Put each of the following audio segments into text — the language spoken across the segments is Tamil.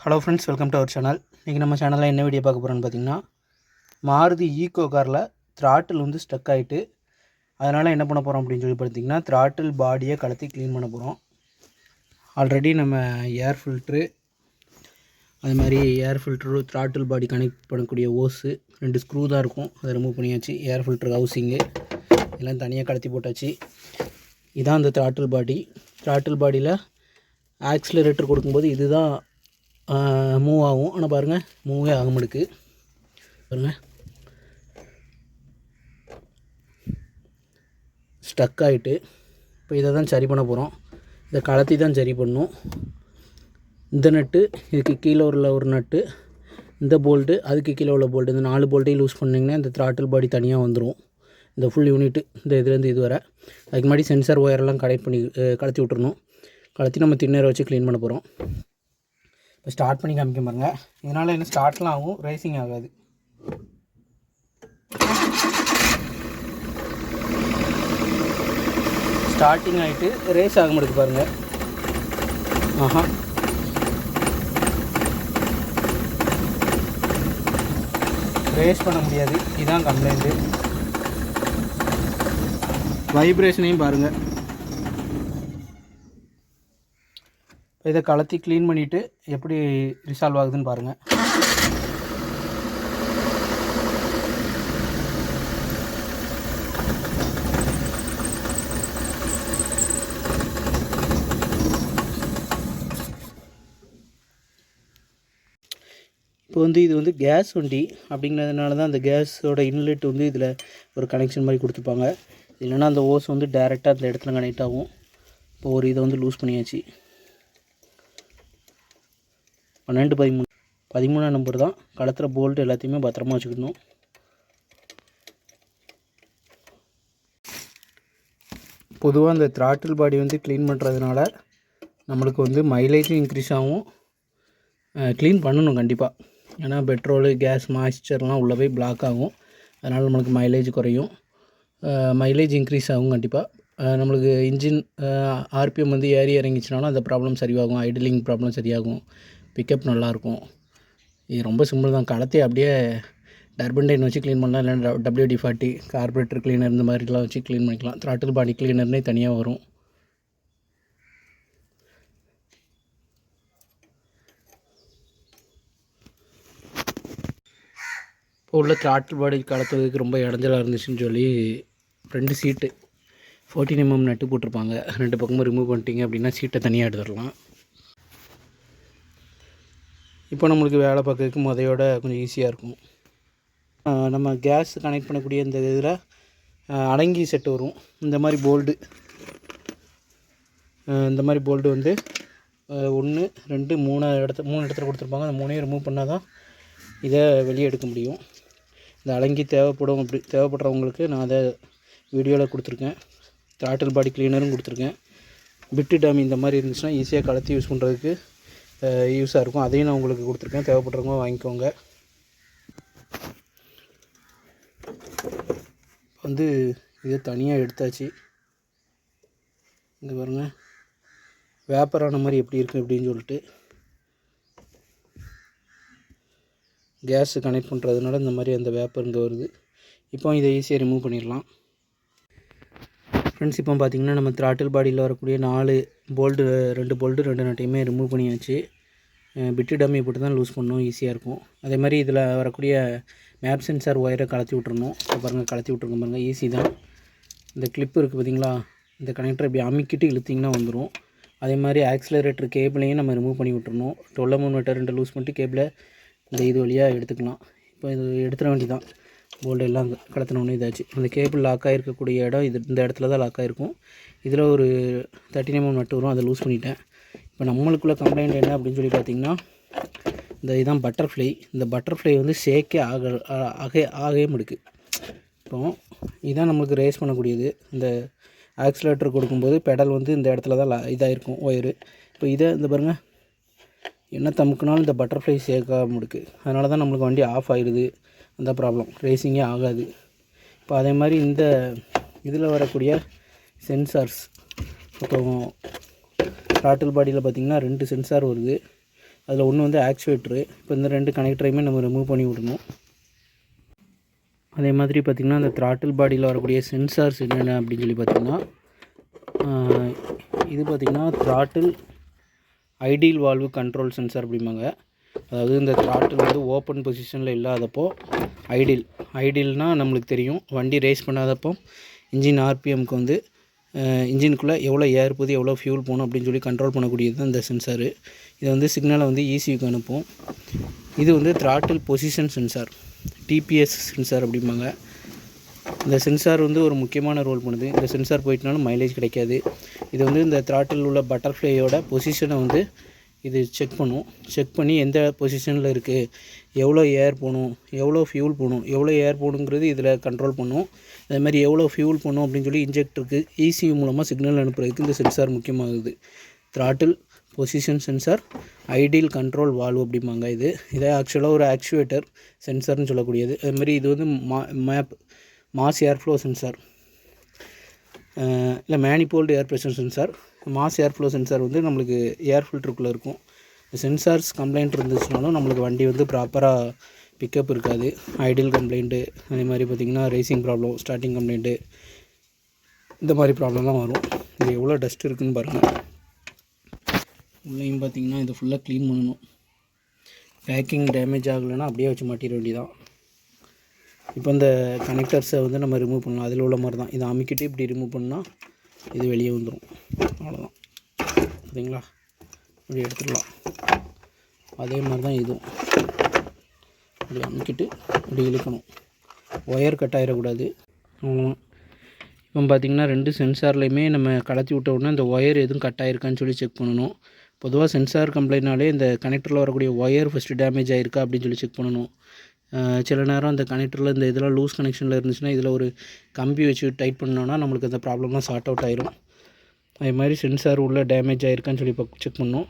Hello friends, welcome to our channel. இன்றைக்கி நம்ம சேனலில் என்ன வீடியோ பார்க்க போகிறோன்னு பார்த்தீங்கன்னா, மாருதி ஈக்கோ காரில் த்ராட்டில் வந்து ஸ்டக் ஆகிட்டு, அதனால் என்ன பண்ண போகிறோம் அப்படின்னு சொல்லி பார்த்தீங்கன்னா, த்ராட்டில் பாடியை கலத்தி க்ளீன் பண்ண போகிறோம். ஆல்ரெடி நம்ம ஏர் ஃபில்ட்ரு, அது மாதிரி ஏர் ஃபில்ட்ரு, த்ராட்டில் பாடி கனெக்ட் பண்ணக்கூடிய ஓஸு 2 ஸ்க்ரூ தான் இருக்கும், அதை ரிமூவ் பண்ணியாச்சு. ஏர் ஃபில்ட்ரு ஹவுசிங்கு எல்லாம் தனியாக கலத்தி போட்டாச்சு. இதான் அந்த த்ராட்டில் பாடி. த்ராட்டில் பாடியில் ஆக்சிலரேட்டர் கொடுக்கும்போது இதுதான் மூவ் ஆகும். ஆனால் பாருங்கள், மூவே ஆக மாட்டுக்கு. பாருங்கள், ஸ்டக் ஆகிட்டு. இப்போ இதை தான் சரி பண்ண போகிறோம். இதை கலத்தி தான் சரி பண்ணணும். இந்த நட்டு, இதுக்கு கீழே உள்ள ஒரு நட்டு, இந்த போல்ட்டு, அதுக்கு கீழே உள்ள போல்ட்டு, இந்த 4 போல்ட்டையும் லூஸ் பண்ணிங்கன்னா இந்த த்ராட்டில் பாடி தனியாக வந்துடும். இந்த ஃபுல் யூனிட்டு, இந்த இதுலேருந்து இது வர. அதுக்கு முன்னாடி சென்சார் ஒயரெல்லாம் கலத்தி விட்டுறணும். கலத்தி நம்ம திண்ணரை வச்சு க்ளீன் பண்ண போகிறோம். இப்போ ஸ்டார்ட் பண்ணி காமிக்க பாருங்க. இதனால் என்ன ஸ்டார்ட்லாம் ஆகும், ரேசிங் ஆகாது. ஸ்டார்டிங் ஆகிட்டு ரேஸ் ஆக மாட்டேங்குது பாருங்கள். ரேஸ் பண்ண முடியாது. இதுதான் கம்ப்ளைண்ட்டு. வைப்ரேஷனையும் பாருங்கள். இதை கலத்தி க்ளீன் பண்ணிவிட்டு எப்படி ரிசால்வ் ஆகுதுன்னு பாருங்கள். இப்போ இது வந்து கேஸ் வண்டி அப்படிங்கிறதுனால தான் அந்த கேஸோட இன்லெட் வந்து இதில் ஒரு கனெக்ஷன் மாதிரி கொடுத்துருப்பாங்க. இல்லைன்னா அந்த ஓஸ் வந்து டைரெக்டாக அந்த இடத்துல கனெக்ட் ஆகும். இப்போ ஒரு இதை வந்து லூஸ் பண்ணியாச்சு. 12-13 நம்பர் தான். கலத்துற போல்ட் எல்லாத்தையுமே பத்திரமா வச்சுக்கணும். பொதுவாக அந்த த்ராட்டில் பாடி வந்து க்ளீன் பண்ணுறதுனால நம்மளுக்கு வந்து மைலேஜும் இன்க்ரீஸ் ஆகும். க்ளீன் பண்ணணும் கண்டிப்பாக. ஏன்னா பெட்ரோலு, கேஸ், மாய்ஸ்சர்லாம் உள்ளே போய் பிளாக் ஆகும். அதனால் நம்மளுக்கு மைலேஜ் குறையும். மைலேஜ் இன்க்ரீஸ் ஆகும் கண்டிப்பாக. நம்மளுக்கு இன்ஜின் ஆர்பிஎம் வந்து ஏறி இறங்கிச்சினாலும் அந்த ப்ராப்ளம் சரியாகும். ஐடலிங் ப்ராப்ளம் சரியாகும். பிக்கப் நல்லாயிருக்கும். இது ரொம்ப சிம்பிள் தான். கலத்தி அப்படியே டர்பன்டைன் வச்சு க்ளீன் பண்ணலாம். இல்லைன்னா WD-40 கார்பரேட்டர் க்ளீனர் இந்த மாதிரிலாம் வச்சு க்ளீன் பண்ணிக்கலாம். த்ராட்டில் பாடி க்ளீனர்னே தனியாக வரும். இப்போ உள்ள த்ராட்டில் பாடி கலத்துறதுக்கு ரொம்ப இடைஞ்சலாக இருந்துச்சுன்னு சொல்லி ஃப்ரெண்டு சீட்டு 14mm நட்டு போட்டிருப்பாங்க. 2 பக்கமும் ரிமூவ் பண்ணிட்டீங்க அப்படின்னா சீட்டை தனியாக எடுத்துடலாம். இப்போ நம்மளுக்கு வேலை பார்க்கறதுக்கு முதையோட கொஞ்சம் ஈஸியாக இருக்கும். நம்ம கேஸ் கனெக்ட் பண்ணக்கூடிய இந்த இதில் அடங்கி செட்டு வரும். இந்த மாதிரி போல்டு, இந்த மாதிரி போல்டு வந்து 1, 2, 3 இடத்துல கொடுத்துருப்பாங்க. அந்த 3ஐயும் ரிமூவ் பண்ணால் தான் இதை வெளியே எடுக்க முடியும். இந்த அடங்கி தேவைப்படுறவங்களுக்கு நான் அதை வீடியோவில் கொடுத்துருக்கேன். த்ராட்டில் பாடி க்ளீனரும் கொடுத்துருக்கேன். பிட்டு டம்மி இந்த மாதிரி இருந்துச்சுன்னா ஈஸியாக கலத்தி யூஸ் பண்ணுறதுக்கு யூஸாக இருக்கும். அதையும் நான் உங்களுக்கு கொடுத்துருக்கேன். தேவைப்படுறவங்க வாங்கிக்கோங்க. வந்து இதை தனியாக எடுத்தாச்சு. இங்கே பாருங்கள், வேப்பரான மாதிரி எப்படி இருக்குது அப்படின்னு சொல்லிட்டு. கேஸு கனெக்ட் பண்ணுறதுனால இந்த மாதிரி அந்த வேப்பர் இங்கே வருது. இப்போ இதை ஈஸியாக ரிமூவ் பண்ணிடலாம். ஃப்ரெண்ட்ஸ், இப்போ பார்த்திங்கன்னா நம்ம த்ராட்டில் பாடியில் வரக்கூடிய 4 போல்டு, 2 போல்டு 2 நட்டையுமே ரிமூவ் பண்ணியாச்சு. பிட்டு டம்மி போட்டு தான் லூஸ் பண்ணணும், ஈஸியாக இருக்கும். அதே மாதிரி இதில் வரக்கூடிய மேப் சென்சார் ஒயரை கலத்தி விட்றணும். இப்போ பாருங்கள், கலத்தி விட்ருங்க பாருங்கள், ஈஸி தான். இந்த கிளிப்பு இருக்குது பார்த்திங்களா, இந்த கனெக்டர் இப்படி அமுக்கிட்டு இழுத்திங்கன்னா வந்துடும். அதே மாதிரி ஆக்சிலரேட்டர் கேபிளையும் நம்ம ரிமூவ் பண்ணி விட்டுறணும். 12mm நட்டை 2 லூஸ் பண்ணிட்டு கேபிளை இந்த இது வழியாக எடுத்துக்கலாம். இப்போ இது எடுத்துட வேண்டி தான். போல்டு எல்லாம் கலத்தினோன்னு இதாச்சு. அந்த கேபிள் லாக் ஆகிருக்கக்கூடிய இடம் இந்த இடத்துல தான் லாக் ஆகிருக்கும். இதில் ஒரு 13mm நட்டு வரும், அதை லூஸ் பண்ணிட்டேன். இப்போ நம்மளுக்குள்ள கம்ப்ளைண்ட் என்ன அப்படின்னு சொல்லி பார்த்திங்கன்னா, இந்த இதுதான் பட்டர்ஃப்ளை. இந்த பட்டர்ஃப்ளை வந்து ஷேக்கே ஆகவே முடுக்கு. இப்போ இதுதான் நம்மளுக்கு ரேஸ் பண்ணக்கூடியது. இந்த ஆக்சிலேட்டர் கொடுக்கும்போது பெடல் வந்து இந்த இடத்துல தான் இதாகிருக்கும் ஒயரு. இப்போ இதை இந்த பாருங்கள், என்ன தமுக்குனாலும் இந்த பட்டர்ஃப்ளை ஷேக்காக முடுக்கு. அதனால தான் நம்மளுக்கு வண்டி ஆஃப் ஆகிடுது. அந்த ப்ராப்ளம், ரேசிங்கே ஆகாது. இப்போ அதே மாதிரி இந்த இதில் வரக்கூடிய சென்சார்ஸ், இப்போ த்ராட்டில் பாடியில் பார்த்திங்கன்னா 2 சென்சார் வருது. அதில் ஒன்று வந்து ஆக்சுவேட்ரு. இப்போ இந்த 2 கனெக்டரையுமே நம்ம ரிமூவ் பண்ணி விடணும். அதே மாதிரி பார்த்திங்கன்னா அந்த த்ராட்டில் பாடியில் வரக்கூடிய சென்சார்ஸ் என்னென்ன அப்படின்னு சொல்லி பார்த்திங்கன்னா, இது பார்த்திங்கன்னா throttle ideal valve control sensor அப்படிம்பாங்க. அதாவது இந்த த்ராட்டில் வந்து ஓப்பன் பொசிஷனில் இல்லாதப்போ ஐடியல்னால் நம்மளுக்கு தெரியும், வண்டி ரேஸ் பண்ணாதப்போ இன்ஜின் ஆர்பிஎம்க்கு வந்து இன்ஜினுக்குள்ளே எவ்வளோ ஏர் போகுது, எவ்வளோ ஃபியூல் போகணும் அப்படின்னு சொல்லி கண்ட்ரோல் பண்ணக்கூடியது தான் இந்த சென்சாரு. இதை வந்து சிக்னலை வந்து ECUக்கு அனுப்பும். இது வந்து throttle position sensor, TPS sensor அப்படிம்பாங்க. இந்த சென்சார் வந்து ஒரு முக்கியமான ரோல் பண்ணுது. இந்த சென்சார் போயிட்டனாலும் மைலேஜ் கிடைக்காது. இது வந்து இந்த த்ராட்டில் உள்ள பட்டர்ஃப்ளையோட பொசிஷனை வந்து இது செக் பண்ணும். செக் பண்ணி எந்த பொசிஷனில் இருக்குது, எவ்வளோ ஏர் போகணும், எவ்வளோ ஃபியூல் போகணும், எவ்வளோ ஏர் போகணுங்கிறது இதில் கண்ட்ரோல் பண்ணும். அதேமாதிரி எவ்வளோ ஃபியூல் போகணும் அப்படின்னு சொல்லி இன்ஜெக்டருக்கு ECU மூலமாக சிக்னல் அனுப்புறதுக்கு இந்த சென்சார் முக்கியமாகுது. Throttle position sensor ideal control valve அப்படிம்பாங்க. இதை ஆக்சுவலாக ஒரு ஆக்சுவேட்டர் சென்சார்னு சொல்லக்கூடியது. அதுமாதிரி இது வந்து மாஸ் ஏர்ஃப்ளோ சென்சார், இல்லை manifold air pressure sensor. Mass airflow sensor வந்து நம்மளுக்கு ஏர் ஃபில்டருக்குள்ளே இருக்கும். சென்சார்ஸ் கம்ப்ளைண்ட் இருந்துச்சுனாலும் நம்மளுக்கு வண்டி வந்து ப்ராப்பராக பிக்கப் இருக்காது. ஐடியல் கம்ப்ளைண்ட்டு, அதே மாதிரி பார்த்திங்கன்னா ரேசிங் ப்ராப்ளம், ஸ்டார்டிங் கம்ப்ளைண்ட்டு, இந்த மாதிரி ப்ராப்ளம்லாம் வரும். இது எவ்வளோ டஸ்ட் இருக்குதுன்னு பாருங்கள். உள்ளேயும் பார்த்திங்கன்னா இதை ஃபுல்லாக க்ளீன் பண்ணணும். பேக்கிங் டேமேஜ் ஆகலைன்னா அப்படியே வச்சு மாட்டிட வேண்டியதான். இப்போ இந்த கனெக்டர்ஸை வந்து நம்ம ரிமூவ் பண்ணலாம். அதில் உள்ள மாதிரி தான். இதை அமுக்கிட்டு இப்படி ரிமூவ் பண்ணால் இது வெளியே வந்துடும். அவ்வளோதான், சரிங்களா? இப்படி எடுத்துடலாம். அதே மாதிரி தான் இதுவும் இப்படி அமுக்கிட்டு இப்படி இழுக்கணும். ஒயர் கட் ஆகிடக்கூடாது. அவ்வளோதான். இப்போ பார்த்திங்கன்னா 2 சென்சார்லேயுமே நம்ம கலத்தி விட்ட உடனே இந்த ஒயர் எதுவும் கட் ஆகிருக்கான்னு சொல்லி செக் பண்ணணும். பொதுவாக சென்சார் கம்ப்ளைண்ட்னாலே இந்த கனெக்டரில் வரக்கூடிய ஒயர் ஃபஸ்ட்டு டேமேஜ் ஆகிருக்கா அப்படின்னு சொல்லி செக் பண்ணணும். சில நேரம் அந்த கனெக்டரில் இந்த இதெல்லாம் லூஸ் கனெக்ஷனில் இருந்துச்சுன்னா இதில் ஒரு கம்பி வச்சு டைட் பண்ணோன்னா நம்மளுக்கு அந்த ப்ராப்ளம்லாம் சார்ட் அவுட் ஆயிரும். அதே மாதிரி சென்சார் உள்ள டேமேஜ் ஆகிருக்கான்னு சொல்லி இப்போ செக் பண்ணணும்.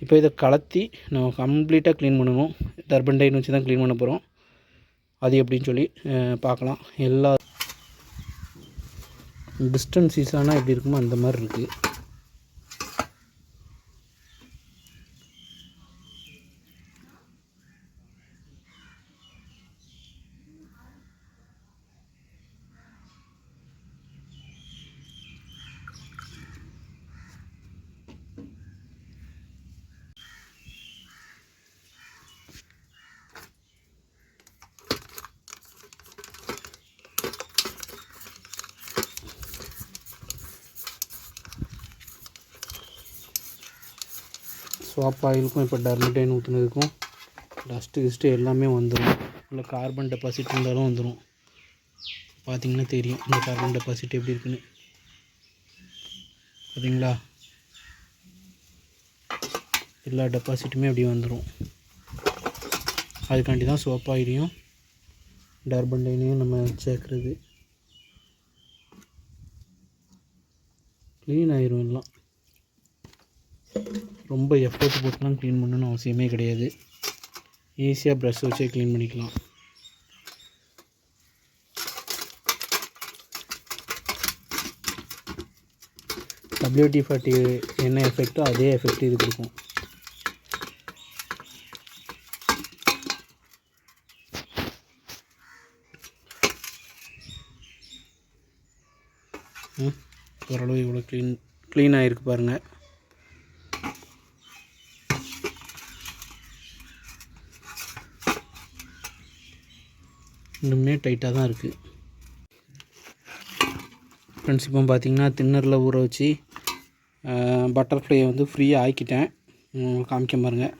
இப்போ இதை கலத்தி நம்ம கம்ப்ளீட்டாக க்ளீன் பண்ணணும். டர்பன்டைன் வச்சு தான் க்ளீன் பண்ண போகிறோம். அது எப்படின்னு சொல்லி பார்க்கலாம். எல்லா டிஸ்டன்ஸ் சீஸானால் எப்படி இருக்குமோ அந்த மாதிரி இருக்குது. ஸ்வாப் ஆயிலுக்கும் இப்போ டர்மடைன் ஊற்றுனதுக்கும் டஸ்ட்டு எல்லாமே வந்துடும். இல்லை கார்பன் டெபாசிட் இருந்தாலும் வந்துடும். பார்த்திங்கன்னா தெரியும் இந்த கார்பன் டெபாசிட் எப்படி இருக்குன்னு. பார்த்தீங்களா? எல்லா டெபாசிட்டுமே அப்படி வந்துடும். அதுக்காண்டி தான் சோப் ஆயிலையும் டர்பன்டைனையும் நம்ம சேர்க்குறது. க்ளீன் ஆயிரும். எல்லாம் ரொம்ப எஃபோர்ட் போட்டுலாம் க்ளீன் பண்ணணும்னு அவசியமே கிடையாது. ஈஸியாக ப்ரஷ் வச்சே க்ளீன் பண்ணிக்கலாம். WD-40 என்ன எஃபெக்ட்டோ அதே எஃபெக்ட் இது கொடுக்கும். ஓரளவு இவ்வளோ க்ளீன் ஆகிருக்கு பாருங்கள். இன்னுமே டைட்டாக தான் இருக்குது ஃப்ரெண்ட்ஸ். இப்போ பார்த்திங்கன்னா தின்னரில் ஊற வச்சு பட்டர்ஃப்ளையை வந்து ஃப்ரீயாக ஆக்கிட்டேன். காமிக்க பாருங்கள்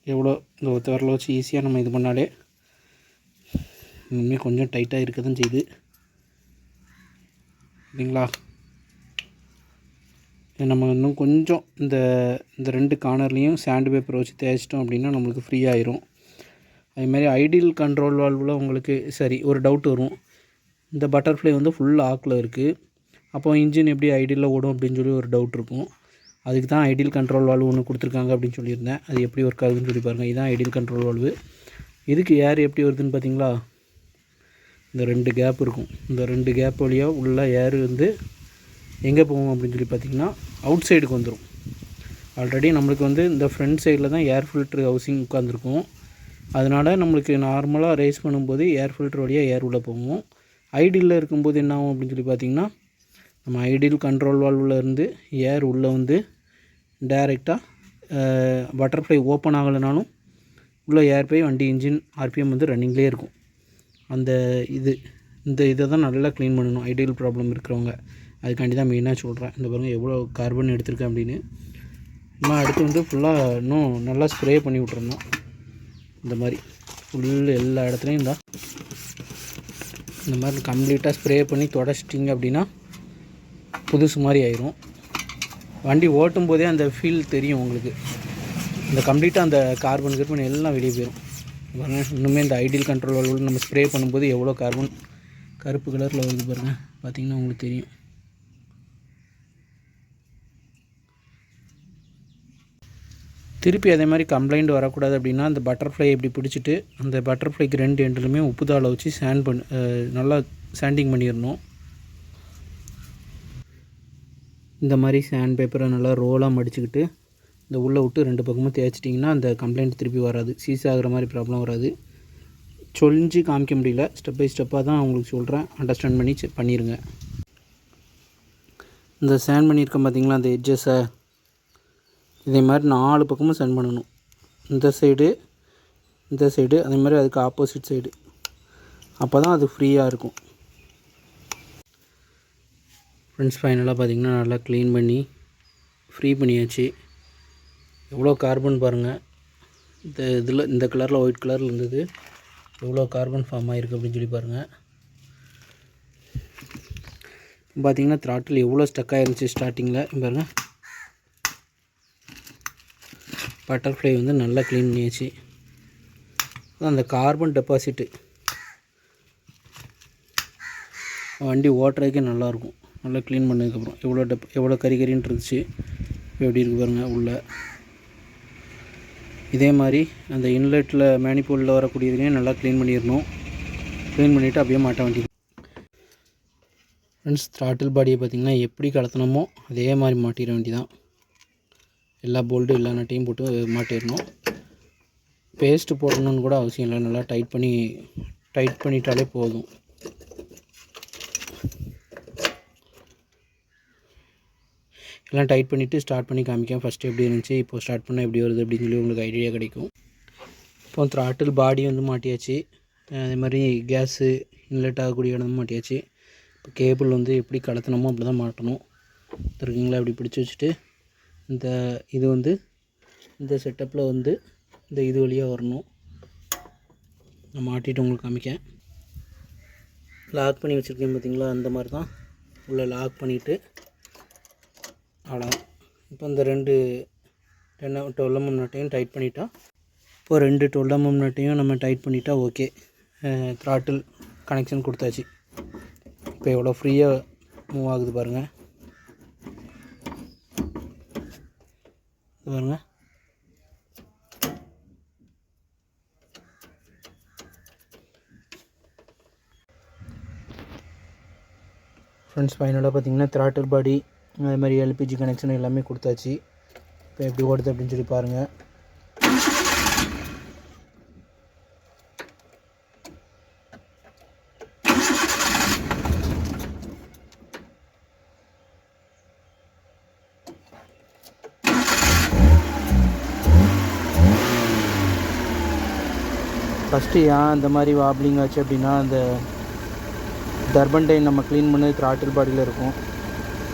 எவ்வளோ. இந்த ஒத்த விரலை வச்சு ஈஸியாக நம்ம இது பண்ணாலே இன்னுமே கொஞ்சம் டைட்டாக இருக்க தான் செய்யுது. சரிங்களா? நம்ம இன்னும் கொஞ்சம் இந்த 2 கார்னர்லேயும் சாண்ட் பேப்பர் வச்சு தேய்ச்சிட்டோம் அப்படின்னா நம்மளுக்கு ஃப்ரீ ஆயிரும். அதுமாதிரி ஐடியல் கண்ட்ரோல் வால்வில் உங்களுக்கு சரி ஒரு டவுட் வரும். இந்த பட்டர்ஃப்ளை வந்து ஃபுல் ஆக்கில் இருக்குது, அப்போ இன்ஜின் எப்படி ஐடியலில் ஓடும் அப்படின்னு சொல்லி ஒரு டவுட் இருக்கும். அதுக்கு தான் ஐடியல் கண்ட்ரோல் வால்வு ஒன்று கொடுத்துருக்காங்க அப்படின்னு சொல்லியிருந்தேன். அது எப்படி ஒர்க் ஆகுதுன்னு சொல்லி பாருங்கள். இதுதான் ஐடியல் கண்ட்ரோல் வால்வு. இதுக்கு ஏர் எப்படி வருதுன்னு பார்த்தீங்களா? இந்த 2 கேப் இருக்கும். இந்த 2 கேப் வழியாக உள்ள ஏர் வந்து எங்கே போகும் அப்படின்னு சொல்லி பார்த்திங்கன்னா அவுட் சைடுக்கு வந்துடும். ஆல்ரெடி நம்மளுக்கு வந்து இந்த ஃப்ரண்ட் சைடில் தான் ஏர் ஃபில்ட்ரு ஹவுசிங் உட்காந்துருக்கும். அதனால் நம்மளுக்கு நார்மலாக ரேஸ் பண்ணும்போது ஏர் ஃபில்ட்ரு வழியாக ஏர் உள்ளே போகும். ஐடியில் இருக்கும்போது என்ன ஆகும் அப்படின்னு சொல்லி பார்த்திங்கன்னா, நம்ம ஐடியல் கண்ட்ரோல் வால்வ்லேருந்து ஏர் உள்ளே வந்து டைரெக்டாக பட்டர்ஃப்ளை ஓப்பன் ஆகலைனாலும் உள்ளே ஏர் போய் வண்டி இன்ஜின் ஆர்பிஎம் வந்து ரன்னிங்லேயே இருக்கும். அந்த இதை தான் நல்லா க்ளீன் பண்ணணும் ஐடியல் ப்ராப்ளம் இருக்கிறவங்க. அதுக்காண்டி தான் மெயினாக சொல்கிறேன். இந்த பாருங்கள் எவ்வளோ கார்பன் எடுத்திருக்கேன் அப்படின்னு. இன்னும் அடுத்து வந்து ஃபுல்லாக இன்னும் நல்லா ஸ்ப்ரே பண்ணி விட்றணும். இந்த மாதிரி ஃபுல் எல்லா இடத்துலையும் இந்த மாதிரி கம்ப்ளீட்டாக ஸ்ப்ரே பண்ணி தொடச்சிட்டிங்க அப்படின்னா புதுசு மாதிரி ஆயிரும். வண்டி ஓட்டும் போதே அந்த ஃபீல் தெரியும் உங்களுக்கு. இந்த கம்ப்ளீட்டாக அந்த கார்பன் எல்லாம் வெளியே போயிடும். இன்னுமே இந்த ஐடியல் கண்ட்ரோல் வால்வில் நம்ம ஸ்ப்ரே பண்ணும்போது எவ்வளோ கார்பன் கருப்பு கலரில் வருது பாருங்கள், பார்த்திங்கன்னா உங்களுக்கு தெரியும். திருப்பி அதே மாதிரி கம்ப்ளைண்ட் வரக்கூடாது அப்படின்னா அந்த பட்டர்ஃப்ளை இப்படி பிடிச்சிட்டு அந்த பட்டர்ஃப்ளைக்கு 2 எண்டுலுமே உப்பு தாளை வச்சு நல்லா சாண்டிங் பண்ணிடணும். இந்த மாதிரி சாண்ட் பேப்பரை நல்லா ரோலாக மடிச்சுக்கிட்டு இந்த உள்ளே விட்டு 2 பக்கமும் தேய்ச்சிட்டிங்கன்னா அந்த கம்ப்ளைண்ட் திருப்பி வராது, சீஸ் ஆகிற மாதிரி ப்ராப்ளம் வராது. சொல்லிஞ்சு காமிக்க முடியல, ஸ்டெப் பை ஸ்டெப்பாக தான் உங்களுக்கு சொல்கிறேன், அண்டர்ஸ்டாண்ட் பண்ணி பண்ணிடுங்க. இந்த சாண்ட் பண்ணியிருக்கேன் பார்த்திங்களா, அந்த எட்ஜஸை இதே மாதிரி 4 பக்கமும் சென்ட் பண்ணணும். இந்த சைடு அதே மாதிரி அதுக்கு ஆப்போசிட் சைடு. அப்போ தான் அது ஃப்ரீயாக இருக்கும். ஃப்ரெண்ட்ஸ், ஃபைனலாக பார்த்திங்கன்னா நல்லா க்ளீன் பண்ணி ஃப்ரீ பண்ணியாச்சு. எவ்வளோ கார்பன் பாருங்கள். இந்த கலரில் ஒயிட் கலரில் இருந்தது, எவ்வளோ கார்பன் ஃபார்ம் ஆகிருக்கு அப்படின்னு சொல்லி பாருங்கள். பார்த்திங்கன்னா த்ராட்டில் எவ்வளோ ஸ்டக் ஆகிருந்துச்சி ஸ்டார்டிங்கில் பாருங்கள். பட்டர்ஃப்ளை வந்து நல்லா க்ளீன் பண்ணியாச்சு. அந்த கார்பன் டெபாசிட்டு வண்டி ஓட்டுறதுக்கே நல்லாயிருக்கும். நல்லா க்ளீன் பண்ணதுக்கப்புறம் எவ்வளோ கறின்னு இருந்துச்சு, எப்படி இருக்குது பாருங்கள் உள்ளே. இதே மாதிரி அந்த இன்லெட்டில் மேனிபோலில் வரக்கூடியதுலேயும் நல்லா க்ளீன் பண்ணிடணும். க்ளீன் பண்ணிவிட்டு அப்படியே மாட்ட வேண்டியது. ஃப்ரெண்ட்ஸ், த்ராட்டில் பாடியை பார்த்திங்கன்னா எப்படி கலத்தணுமோ அதே மாதிரி மாட்டிட வேண்டியதான். எல்லா போல்ட்டு எல்லா நட்டையும் போட்டு மாட்டிடணும். பேஸ்ட்டு போடணுன்னு கூட அவசியம் இல்லை, நல்லா டைட் பண்ணிட்டாலே போதும். எல்லாம் டைட் பண்ணிவிட்டு ஸ்டார்ட் பண்ணி காமிக்கேன். ஃபஸ்ட்டு எப்படி இருந்துச்சு, இப்போ ஸ்டார்ட் பண்ணால் எப்படி வருது அப்படின்னு சொல்லி உங்களுக்கு ஐடியா கிடைக்கும். இப்போ த்ராட்டில் பாடி வந்து மாட்டியாச்சு. அதே மாதிரி கேஸு இன்லெட் ஆகக்கூடிய இடம் மாட்டியாச்சு. இப்போ கேபிள் வந்து எப்படி கலத்தணுமோ அப்படி தான் மாட்டணும். இருக்குங்களா, இப்படி பிடிச்சி வச்சுட்டு இது வந்து இந்த செட்டப்பில் வந்து இது வழியாக வரணும். நான் மாட்டிட்டு உங்களுக்கு காமிக்கேன். லாக் பண்ணி வச்சுருக்கேன் பார்த்திங்களா, அந்த மாதிரி தான் உள்ளே லாக் பண்ணிவிட்டு அவ்வளோதான். இப்போ இந்த 2 12 mm நட்டையும் டைட் பண்ணிட்டா, இப்போ 2 12 mm நட்டையும் நம்ம டைட் பண்ணிட்டா ஓகே, த்ராட்டில் கனெக்ஷன் கொடுத்தாச்சு. இப்போ எவ்வளோ ஃப்ரீயாக மூவ் ஆகுது பாருங்கள். பாருங்க, ஃப்ரெண்ட்ஸ், ஃபைனலாக பார்த்திங்கன்னா த்ராட்டில் பாடி அதே மாதிரி எல்பிஜி கனெக்ஷன் எல்லாமே கொடுத்தாச்சு. இப்போ எப்படி ஓடுது அப்படின்னு சொல்லி பாருங்கள். ஃபஸ்ட்டு ஏன் இந்த மாதிரி வாப்ளிங் ஆச்சு அப்படின்னா, அந்த டர்பன்டைன் நம்ம க்ளீன் பண்ணது த்ராட்டில் பாடியில் இருக்கும்,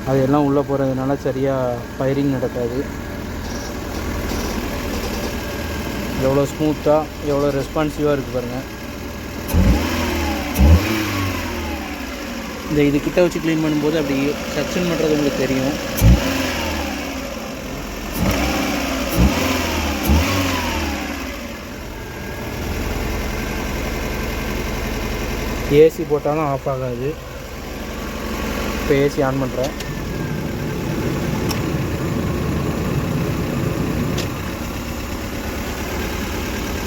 அது எல்லாம் உள்ளே போகிறதுனால சரியாக ஃபயரிங் நடக்காது. எவ்வளோ ஸ்மூத்தாக எவ்வளோ ரெஸ்பான்சிவாக இருக்குது பாருங்கள். இது கிட்ட வச்சு க்ளீன் பண்ணும்போது அப்படி சக்ஷன் பண்ணுறது உங்களுக்கு தெரியும். ஏசி போட்டாலும் ஆஃப் ஆகாது. இப்போ ஏசி ஆன் பண்ணுறேன்.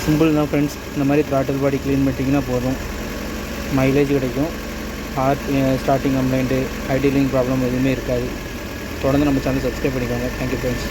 சிம்பிள் தான் ஃப்ரெண்ட்ஸ். இந்த மாதிரி த்ராட்டில் பாடி க்ளீன் பண்ணிட்டிங்கன்னா போதும், மைலேஜ் கிடைக்கும். ஸ்டார்டிங் கம்ப்ளைண்ட்டு ஐடியலிங் ப்ராப்ளம் எதுவுமே இருக்காது. தொடர்ந்து நம்ம சேனல் சப்ஸ்கிரைப் பண்ணிக்கோங்க. Thank you friends.